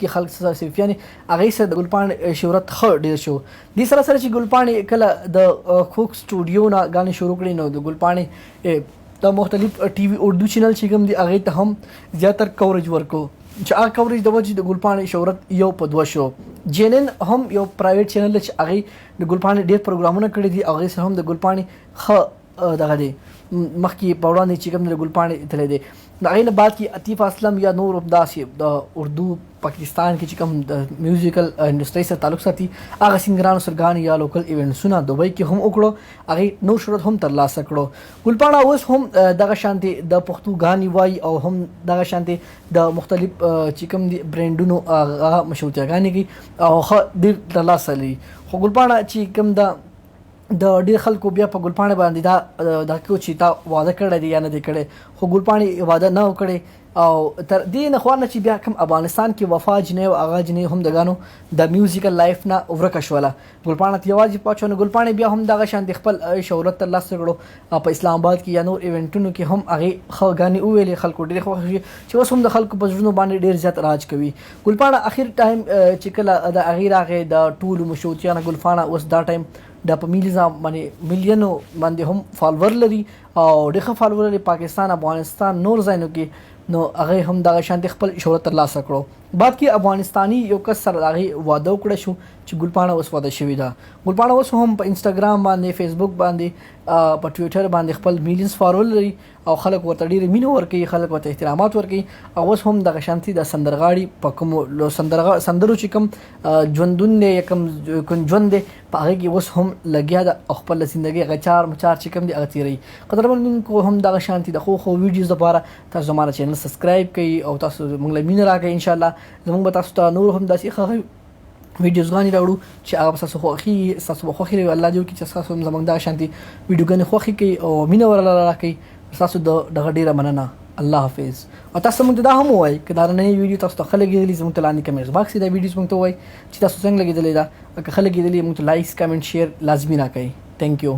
کې خلک صرف یعنی هغه سره د ګل پاڼې شهرت خ ډیر شو د سره سره چې ګل پاڼې کله د کوک سټوډیو نه غانې شروع کړي نو د ګل پاڼې د مختلف ټي وي اردو چینل چې کوم دي هغه ته هم زیاتر کوریج ورکو چې هغه کوریج د وجې د ګل پاڼې شهرت یو په دوه شو جنن هم یو پرایویټ چینل چې هغه د ګل پاڼې ډیر پروګرامونه کړي دي هغه سره هم د ګل پاڼې خ دغه دی مخکې په وړاندې چې کوم د ګل پاڼې تللی دی د هغې نه بعد کې عطیف اسلم یا نور همداسې د اردو پاکستان کې چې کوم د میوزیکل انډسټرۍ سره تعلق ساتي هغه سنګرانو سرګان یا لوکل ایونټسونه دوبۍ کې هم وکړو هغې نور شهرت هم ترلاسه کړو ګل پاڼه اوس هم دغه شانتې د پښتو ګانې وایي او هم دغه شانتې د مختلف چې کوم دي برینډونو هغه مشروطیهګانې کوي او ښه ډېر ترلاسه لري خو ګل پاڼه چې کوم د ډېر خلکو بیا په ګل پاڼې باندې دا کو چې تا واده کړی دی یا نه دی کړی خو ګل پاڼې واده نه وکړی او تر دې نه خوا نه چې بیا کوم افغانستان کې وفا جنۍ او هغه جنۍ هم دغانو د میوزیکل لایف نه ورکه شوله ګل پاڼه ته یوازې پاتې شوه نو ګل پاڼې بیا هم دغه شان د خپل شهرت ترلاسه کړو په اسلام آباد کې یا نور ایونټونو کې هم هغې ښه ګانې وویلې خلکو ډېرې خوښې شوې چې اوس هم د خلکو په زړونو باندې ډېر زیات راج کوي ګل پاڼه اخر ټایم چې کله د هغې راغی د ټولو مشروطیانو ګل پاڼه اوس دا ټایم د په میلیونو باندې هم فالوور لري او ډېر ښه فالوور لري پاکستان افغانستان نور ځایونو کې نو هغه هم دغه شانتي خپل شهرت ترلاسه کړو بعد کې افغانستاني یو کس سره هغې واده وکړه شو چې ګل پاڼه اوس واده شوې ده ګل پاڼه اوس هم په انسټاګرام باندې فیسبوک باندې په ټویټر باندې خپل میلیونز فالوور لري او خلک ورته ډېرې مینه ورکوي خلک ورته احترامات ورکوي او اوس هم دغه شانتي د سندرغاړي په کومو سندرو چې کوم ژوندون دی یا کوم ژوند دی په هغې کې اوس هم لګیا ده او خپله زندګۍ هغه چار مچار چې کوم دی هغه تېروي قدرمنونکو هم دغه شانتي د ښو ویډیوز لپاره تاسو زما چینل سبسکرایب کړئ او تاسو موږ له مینه راکړئ انشاءالله زموږ به تاسو ته نور هم داسې ښه ویډیوزګانې راوړو چې هغه به ستاسو خوښي ستاسو به خوښې وي الله دې وکړي چې ستاسو هم زموږ دغه شانتي ویډیوګانې خوښې کوي او مینه ورله راکوي ستاسو دغه ډېره مننه الله حافظ او تاسو موږ ته دا هم ووایئ که دا نننۍ ویډیو تاسو ته ښه لګېدلي زموږ ته لاندې کمنټس باکس کې دا ویډیوز موږ ته ووایئ چې تاسو څنګه لګېدلې ده که ښه لګېدلې موږ ته لایک کمنټ شیر لازمي راکوئ تھینک یو